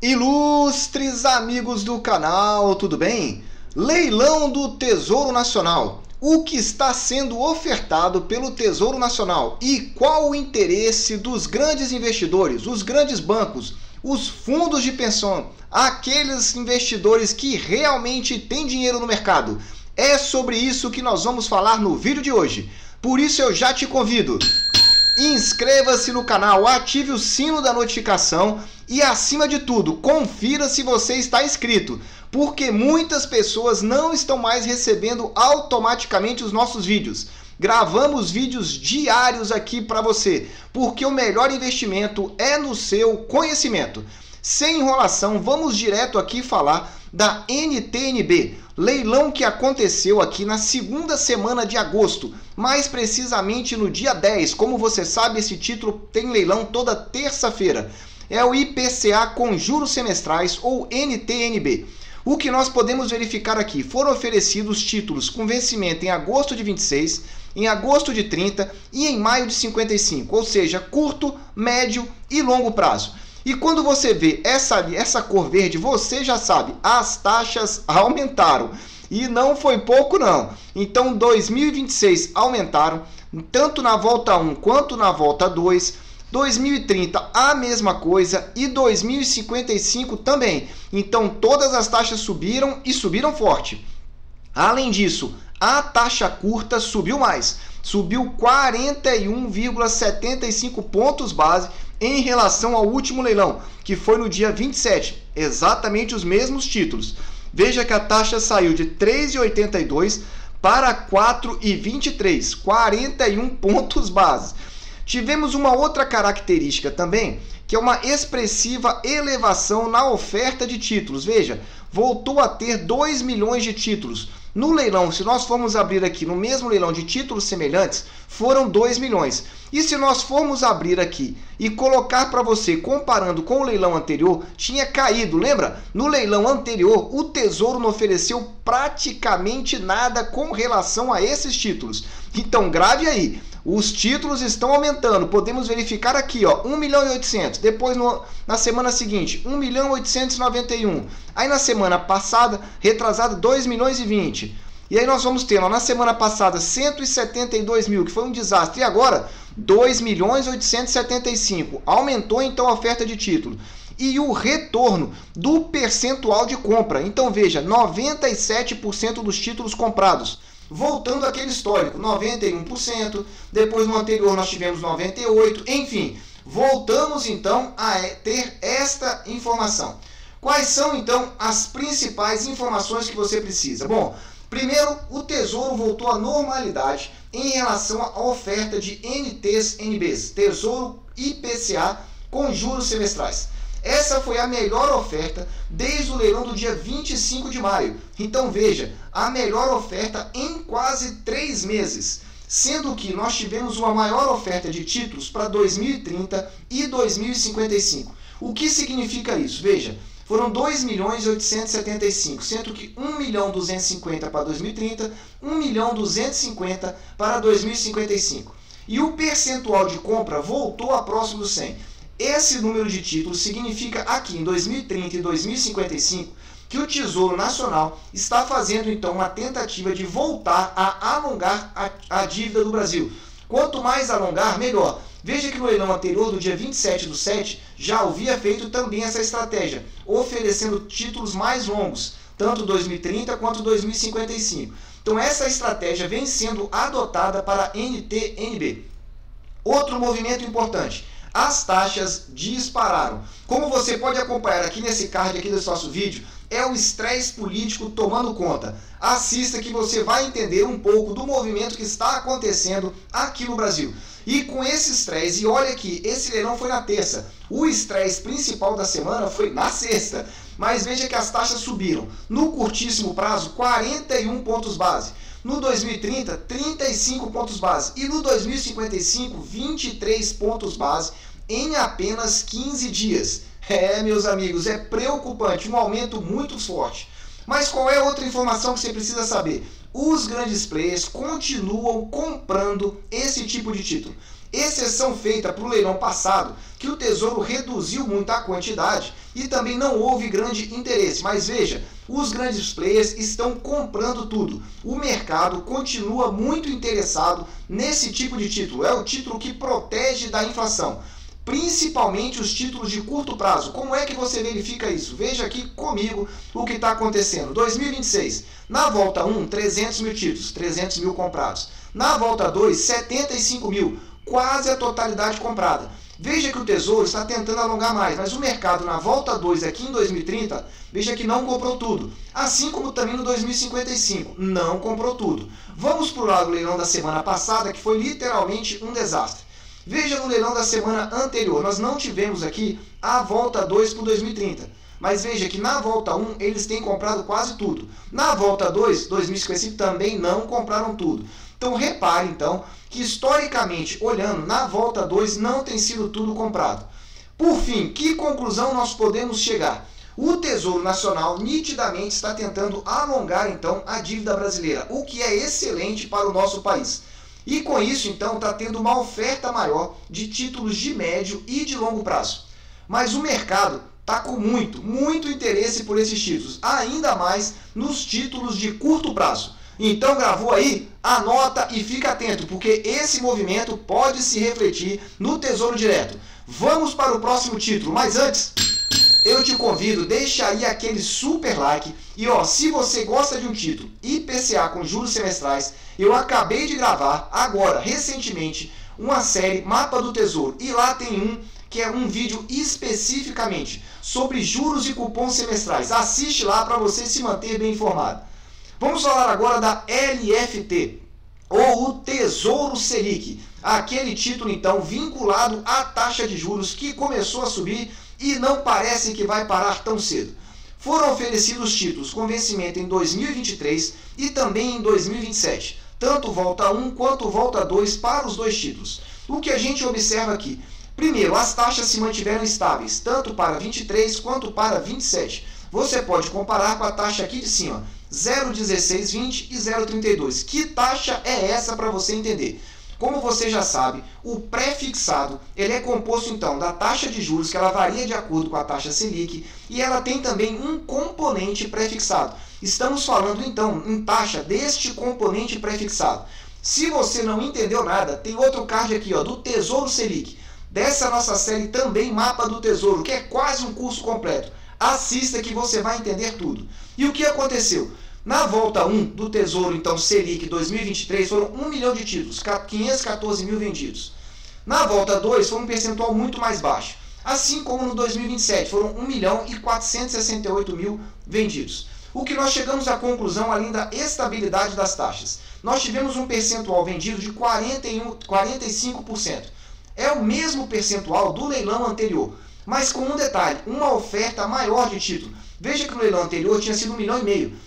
Ilustres amigos do canal, tudo bem? Leilão do Tesouro Nacional. O que está sendo ofertado pelo Tesouro Nacional e qual o interesse dos grandes investidores, os grandes bancos, os fundos de pensão, aqueles investidores que realmente têm dinheiro no mercado? É sobre isso que nós vamos falar no vídeo de hoje. Por isso eu já te convido. Inscreva-se no canal, ative o sino da notificação e, acima de tudo, confira se você está inscrito, porque muitas pessoas não estão mais recebendo automaticamente os nossos vídeos. Gravamos vídeos diários aqui para você, porque o melhor investimento é no seu conhecimento. Sem enrolação, vamos direto aqui falar da NTN-B, leilão que aconteceu aqui na segunda semana de agosto, mais precisamente no dia 10. Como você sabe, esse título tem leilão toda terça-feira. É o IPCA com juros semestrais, ou NTN-B. O que nós podemos verificar aqui? Foram oferecidos títulos com vencimento em agosto de 26, em agosto de 30 e em maio de 55, ou seja, curto, médio e longo prazo. E quando você vê essa cor verde, você já sabe, as taxas aumentaram. E não foi pouco não. Então 2026 aumentaram, tanto na volta 1 quanto na volta 2. 2030 a mesma coisa e 2055 também. Então todas as taxas subiram e subiram forte. Além disso, a taxa curta subiu mais. Subiu 41,75 pontos base em relação ao último leilão, que foi no dia 27, exatamente os mesmos títulos. Veja que a taxa saiu de 3,82 para 4,23, 41 pontos base. Tivemos uma outra característica também, que é uma expressiva elevação na oferta de títulos. Veja, voltou a ter 2 milhões de títulos. No leilão, se nós formos abrir aqui no mesmo leilão de títulos semelhantes, foram 2 milhões. E se nós formos abrir aqui e colocar para você, comparando com o leilão anterior, tinha caído, lembra? No leilão anterior, o Tesouro não ofereceu praticamente nada com relação a esses títulos. Então, grave aí. Os títulos estão aumentando. Podemos verificar aqui, ó, 1.800.000. Depois, na semana seguinte, 1.891.000. Aí na semana passada, retrasada, 2.020.000. E aí nós vamos ter, ó, na semana passada, 172.000, que foi um desastre. E agora, 2.875.000. Aumentou então a oferta de título. E o retorno do percentual de compra. Então veja, 97% dos títulos comprados. Voltando àquele histórico, 91%, depois no anterior nós tivemos 98%, enfim, voltamos então a ter esta informação. Quais são então as principais informações que você precisa? Bom, primeiro, o Tesouro voltou à normalidade em relação à oferta de NTS-NBs, Tesouro IPCA com juros semestrais. Essa foi a melhor oferta desde o leilão do dia 25 de maio. Então veja, a melhor oferta em quase 3 meses. Sendo que nós tivemos uma maior oferta de títulos para 2030 e 2055. O que significa isso? Veja, foram 2.875.000, sendo que 1.250.000 para 2030, 1.250.000 para 2055. E o percentual de compra voltou a próximo do 100%. Esse número de títulos significa aqui em 2030 e 2055 que o Tesouro Nacional está fazendo então uma tentativa de voltar a alongar a dívida do Brasil. Quanto mais alongar, melhor. Veja que no leilão anterior, do dia 27/7, já havia feito também essa estratégia, oferecendo títulos mais longos, tanto 2030 quanto 2055. Então essa estratégia vem sendo adotada para a NTN-B. Outro movimento importante. As taxas dispararam. Como você pode acompanhar aqui nesse card aqui desse nosso vídeo, é o estresse político tomando conta. Assista que você vai entender um pouco do movimento que está acontecendo aqui no Brasil. E com esse estresse, e olha aqui, esse leilão foi na terça. O estresse principal da semana foi na sexta. Mas veja que as taxas subiram. No curtíssimo prazo, 41 pontos base. No 2030, 35 pontos base. E no 2055, 23 pontos base em apenas 15 dias. Meus amigos, é preocupante, um aumento muito forte. Mas qual é a outra informação que você precisa saber? Os grandes players continuam comprando esse tipo de título. Exceção feita para o leilão passado, que o Tesouro reduziu muito a quantidade e também não houve grande interesse. Mas veja, os grandes players estão comprando tudo. O mercado continua muito interessado nesse tipo de título. É o título que protege da inflação, principalmente os títulos de curto prazo. Como é que você verifica isso? Veja aqui comigo o que está acontecendo. 2026, na volta 1, 300 mil títulos, 300 mil comprados. Na volta 2, 75 mil, quase a totalidade comprada. Veja que o Tesouro está tentando alongar mais, mas o mercado na volta 2 aqui em 2030, veja que não comprou tudo. Assim como também no 2055, não comprou tudo. Vamos para o lado do leilão da semana passada, que foi literalmente um desastre. Veja no leilão da semana anterior, nós não tivemos aqui a volta 2 para 2030. Mas veja que na volta 1 eles têm comprado quase tudo. Na volta 2, 2055, também não compraram tudo. Então repare então que historicamente olhando, na volta 2 não tem sido tudo comprado. Por fim, que conclusão nós podemos chegar? O Tesouro Nacional nitidamente está tentando alongar então a dívida brasileira, o que é excelente para o nosso país. E com isso então está tendo uma oferta maior de títulos de médio e de longo prazo. Mas o mercado está com muito interesse por esses títulos, ainda mais nos títulos de curto prazo. Então gravou aí? Anota e fica atento, porque esse movimento pode se refletir no Tesouro Direto. Vamos para o próximo título, mas antes, eu te convido, deixa aí aquele super like. E ó, se você gosta de um título IPCA com juros semestrais, eu acabei de gravar agora, recentemente, uma série Mapa do Tesouro. E lá tem que é um vídeo especificamente sobre juros e cupons semestrais. Assiste lá para você se manter bem informado. Vamos falar agora da LFT, ou o Tesouro Selic, aquele título então vinculado à taxa de juros que começou a subir e não parece que vai parar tão cedo. Foram oferecidos títulos com vencimento em 2023 e também em 2027, tanto volta 1 quanto volta 2 para os dois títulos. O que a gente observa aqui? Primeiro, as taxas se mantiveram estáveis, tanto para 23 quanto para 27. Você pode comparar com a taxa aqui de cima, 0,1620 e 0,32. Que taxa é essa para você entender? Como você já sabe, o pré-fixado ele é composto então da taxa de juros, que ela varia de acordo com a taxa Selic, e ela tem também um componente pré-fixado. Estamos falando então em taxa deste componente pré-fixado. Se você não entendeu nada, tem outro card aqui ó, do Tesouro Selic, dessa nossa série também Mapa do Tesouro, que é quase um curso completo. Assista que você vai entender tudo. E o que aconteceu? Na volta 1 do Tesouro, então Selic 2023, foram 1 milhão de títulos, 514 mil vendidos. Na volta 2 foi um percentual muito mais baixo. Assim como no 2027, foram 1 milhão e 468 mil vendidos. O que nós chegamos à conclusão, além da estabilidade das taxas? Nós tivemos um percentual vendido de 45%. É o mesmo percentual do leilão anterior, mas com um detalhe, uma oferta maior de título. Veja que no leilão anterior tinha sido 1,5 milhão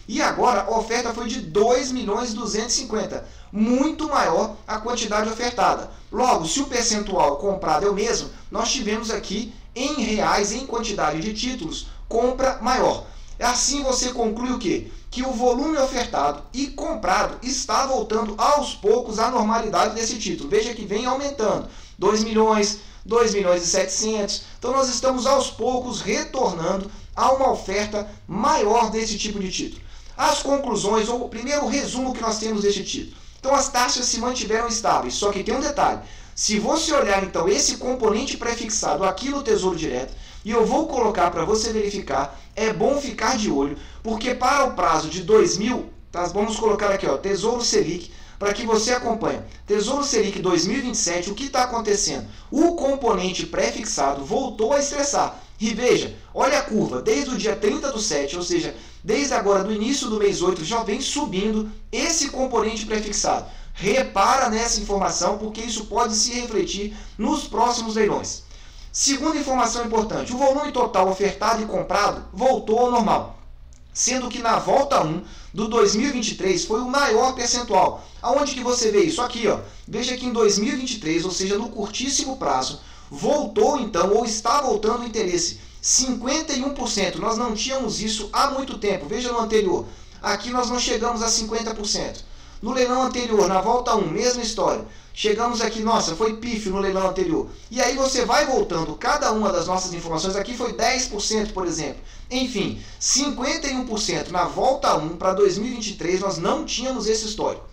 e agora a oferta foi de 2 milhões e 250, muito maior a quantidade ofertada. Logo, se o percentual comprado é o mesmo, nós tivemos aqui em reais, em quantidade de títulos, compra maior. Assim você conclui o quê? Que o volume ofertado e comprado está voltando aos poucos à normalidade desse título. Veja que vem aumentando, 2 milhões, 2 milhões e 700. Então nós estamos aos poucos retornando a uma oferta maior desse tipo de título. As conclusões, ou o primeiro resumo que nós temos deste título. Então as taxas se mantiveram estáveis, só que tem um detalhe. Se você olhar então esse componente pré-fixado aqui no Tesouro Direto, e eu vou colocar para você verificar, é bom ficar de olho, porque para o prazo de 2000, tá, vamos colocar aqui ó, Tesouro Selic, para que você acompanhe. Tesouro Selic 2027, o que está acontecendo? O componente pré-fixado voltou a estressar. E veja, olha a curva, desde o dia 30/7, ou seja, desde agora do início do mês 8, já vem subindo esse componente pré-fixado. Repara nessa informação, porque isso pode se refletir nos próximos leilões. Segunda informação importante, o volume total ofertado e comprado voltou ao normal, sendo que na volta 1 do 2023 foi o maior percentual. Aonde que você vê isso? Aqui, ó. Veja que em 2023, ou seja, no curtíssimo prazo, voltou então, ou está voltando o interesse. 51%, nós não tínhamos isso há muito tempo. Veja no anterior, aqui nós não chegamos a 50%. No leilão anterior, na volta 1, mesma história. Chegamos aqui, nossa, foi pífio no leilão anterior. E aí você vai voltando, cada uma das nossas informações aqui foi 10%, por exemplo. Enfim, 51% na volta 1 para 2023, nós não tínhamos esse histórico.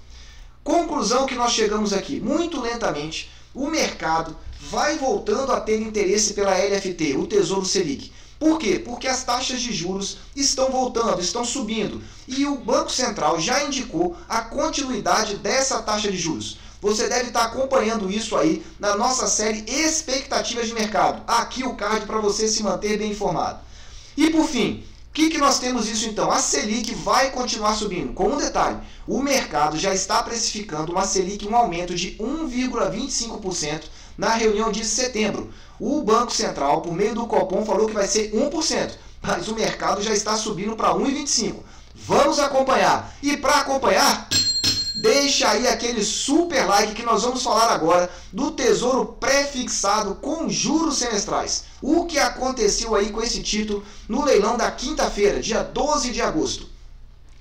Conclusão que nós chegamos aqui, muito lentamente, o mercado vai voltando a ter interesse pela LFT, o Tesouro Selic. Por quê? Porque as taxas de juros estão voltando, estão subindo. E o Banco Central já indicou a continuidade dessa taxa de juros. Você deve estar acompanhando isso aí na nossa série Expectativas de Mercado. Aqui o card para você se manter bem informado. E por fim, o que nós temos isso então? A Selic vai continuar subindo. Com um detalhe, o mercado já está precificando uma Selic, um aumento de 1,25% na reunião de setembro. O Banco Central, por meio do Copom, falou que vai ser 1%, mas o mercado já está subindo para 1,25%. Vamos acompanhar. E para acompanhar, deixa aí aquele super like que nós vamos falar agora do Tesouro Pré-fixado com juros semestrais. O que aconteceu aí com esse título no leilão da quinta-feira, dia 12 de agosto.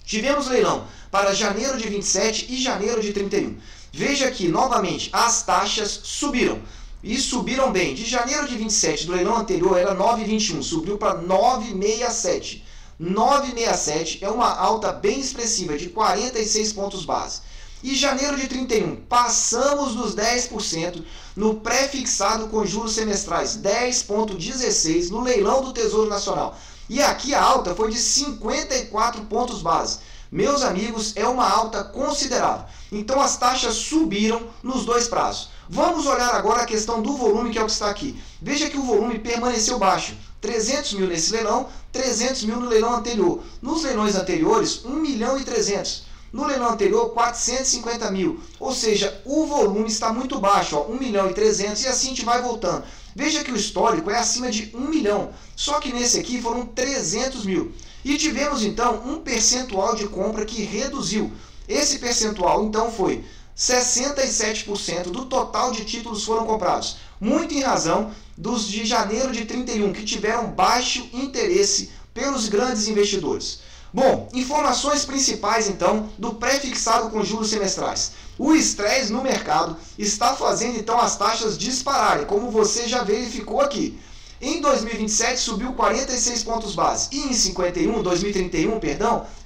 Tivemos leilão para janeiro de 27 e janeiro de 31. Veja aqui, novamente, as taxas subiram. E subiram bem. De janeiro de 27, do leilão anterior, era 9,21. Subiu para 9,67. 9,67 é uma alta bem expressiva, de 46 pontos base. E janeiro de 31, passamos dos 10% no pré-fixado com juros semestrais, 10,16 no leilão do Tesouro Nacional. E aqui a alta foi de 54 pontos base. Meus amigos, é uma alta considerável. Então as taxas subiram nos dois prazos. Vamos olhar agora a questão do volume, que é o que está aqui. Veja que o volume permaneceu baixo. 300 mil nesse leilão, 300 mil no leilão anterior. Nos leilões anteriores, 1 milhão e 300. No leilão anterior, 450 mil. Ou seja, o volume está muito baixo, ó, 1 milhão e 300, e assim a gente vai voltando. Veja que o histórico é acima de 1 milhão. Só que nesse aqui foram 300 mil. E tivemos então um percentual de compra que reduziu. Esse percentual então foi 67% do total de títulos foram comprados. Muito em razão dos de janeiro de 31, que tiveram baixo interesse pelos grandes investidores. Bom, informações principais então do pré-fixado com juros semestrais. O estresse no mercado está fazendo então as taxas dispararem, como você já verificou aqui. Em 2027 subiu 46 pontos base e em 2031,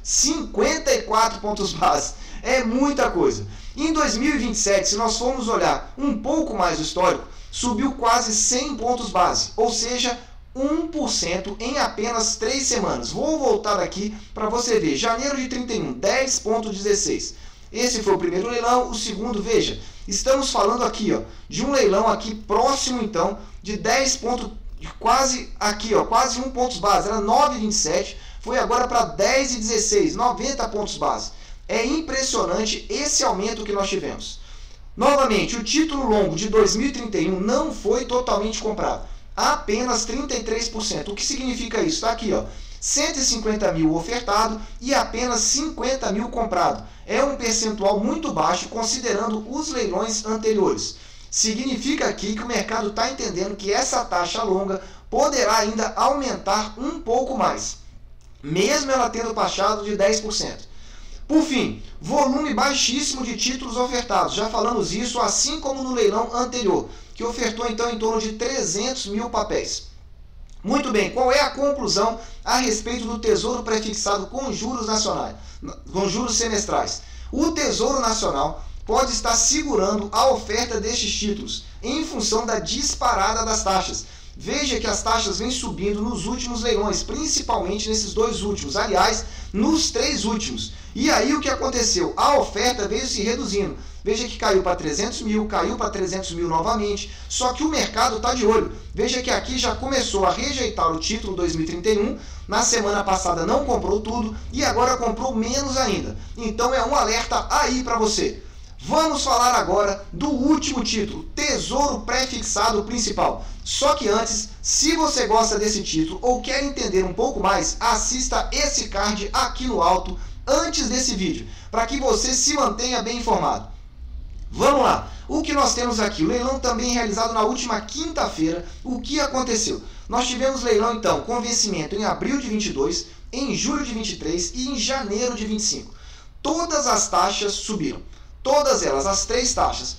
54 pontos base. É muita coisa. Em 2027, se nós formos olhar um pouco mais o histórico, subiu quase 100 pontos base, ou seja, 1% em apenas 3 semanas. Vou voltar aqui para você ver. Janeiro de 31, 10,16. Esse foi o primeiro leilão. O segundo, veja, estamos falando aqui, ó, de um leilão aqui próximo então de 10 pontos, quase aqui, ó, quase 1 pontos base. Era 9,27, foi agora para 10,16, 90 pontos base. É impressionante esse aumento que nós tivemos. Novamente, o título longo de 2031 não foi totalmente comprado. Apenas 33%. O que significa isso? Está aqui, ó, 150 mil ofertado e apenas 50 mil comprado. É um percentual muito baixo considerando os leilões anteriores. Significa aqui que o mercado está entendendo que essa taxa longa poderá ainda aumentar um pouco mais, mesmo ela tendo baixado de 10%. Por fim, volume baixíssimo de títulos ofertados. Já falamos isso, assim como no leilão anterior, que ofertou então em torno de 300 mil papéis. Muito bem, qual é a conclusão a respeito do Tesouro Pré-fixado com juros nacionais, com juros semestrais? O Tesouro Nacional pode estar segurando a oferta destes títulos em função da disparada das taxas. Veja que as taxas vêm subindo nos últimos leilões, principalmente nesses dois últimos, aliás, nos 3 últimos. E aí o que aconteceu? A oferta veio se reduzindo. Veja que caiu para 300 mil, caiu para 300 mil novamente, só que o mercado está de olho. Veja que aqui já começou a rejeitar o título 2031, na semana passada não comprou tudo e agora comprou menos ainda. Então é um alerta aí para você. Vamos falar agora do último título, Tesouro Pré-fixado Principal. Só que antes, se você gosta desse título ou quer entender um pouco mais, assista esse card aqui no alto antes desse vídeo, para que você se mantenha bem informado. Vamos lá, o que nós temos aqui? O leilão também realizado na última quinta-feira. O que aconteceu? Nós tivemos leilão então com vencimento em abril de 22, em julho de 23 e em janeiro de 25. todas as taxas subiram. Todas elas, as 3 taxas.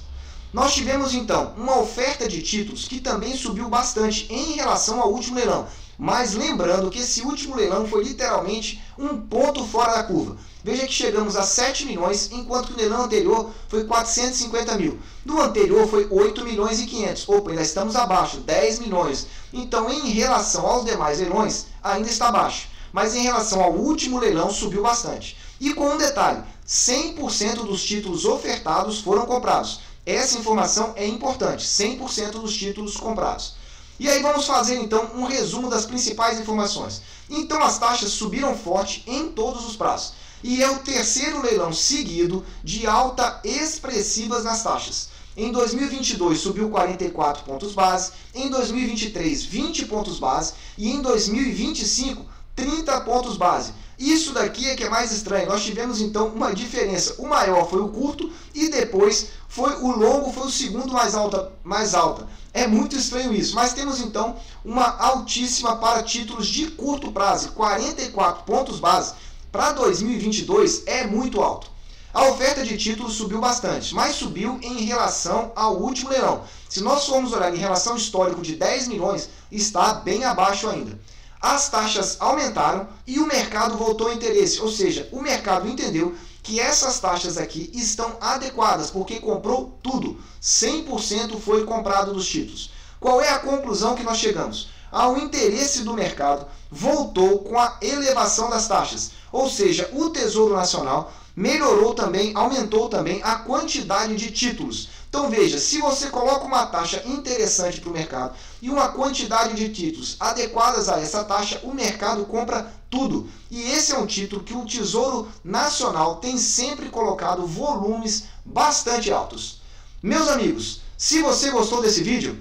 Nós tivemos então uma oferta de títulos que também subiu bastante em relação ao último leilão. Mas lembrando que esse último leilão foi literalmente um ponto fora da curva. Veja que chegamos a 7 milhões, enquanto que o leilão anterior foi 450 mil. No anterior foi 8 milhões e 500. Opa, ainda estamos abaixo, 10 milhões. Então, em relação aos demais leilões, ainda está baixo. Mas em relação ao último leilão, subiu bastante. E com um detalhe, 100% dos títulos ofertados foram comprados. Essa informação é importante, 100% dos títulos comprados. E aí vamos fazer então um resumo das principais informações. Então as taxas subiram forte em todos os prazos. E é o terceiro leilão seguido de alta expressivas nas taxas. Em 2022 subiu 44 pontos base, em 2023 20 pontos base e em 2025 30 pontos base. Isso daqui é que é mais estranho. Nós tivemos então uma diferença. O maior foi o curto e depois foi o longo, foi o segundo mais alta. É muito estranho isso, mas temos então uma altíssima para títulos de curto prazo, 44 pontos base. Para 2022 é muito alto. A oferta de títulos subiu bastante, mas subiu em relação ao último leilão. Se nós formos olhar em relação histórico de 10 milhões, está bem abaixo ainda. As taxas aumentaram e o mercado voltou ao interesse, ou seja, o mercado entendeu que essas taxas aqui estão adequadas, porque comprou tudo. 100% foi comprado dos títulos. Qual é a conclusão que nós chegamos? Ao interesse do mercado voltou com a elevação das taxas, ou seja, o Tesouro Nacional melhorou também, aumentou também a quantidade de títulos. Então veja, se você coloca uma taxa interessante para o mercado e uma quantidade de títulos adequadas a essa taxa, o mercado compra tudo. E esse é um título que o Tesouro Nacional tem sempre colocado volumes bastante altos. Meus amigos, se você gostou desse vídeo,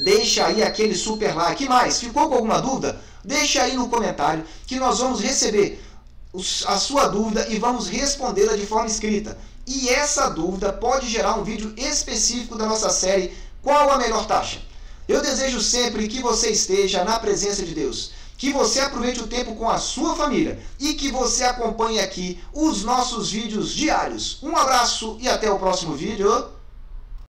deixa aí aquele super like. E mais, ficou com alguma dúvida? Deixa aí no comentário que nós vamos receber a sua dúvida e vamos respondê-la de forma escrita. E essa dúvida pode gerar um vídeo específico da nossa série Qual a Melhor Taxa? Eu desejo sempre que você esteja na presença de Deus, que você aproveite o tempo com a sua família e que você acompanhe aqui os nossos vídeos diários. Um abraço e até o próximo vídeo.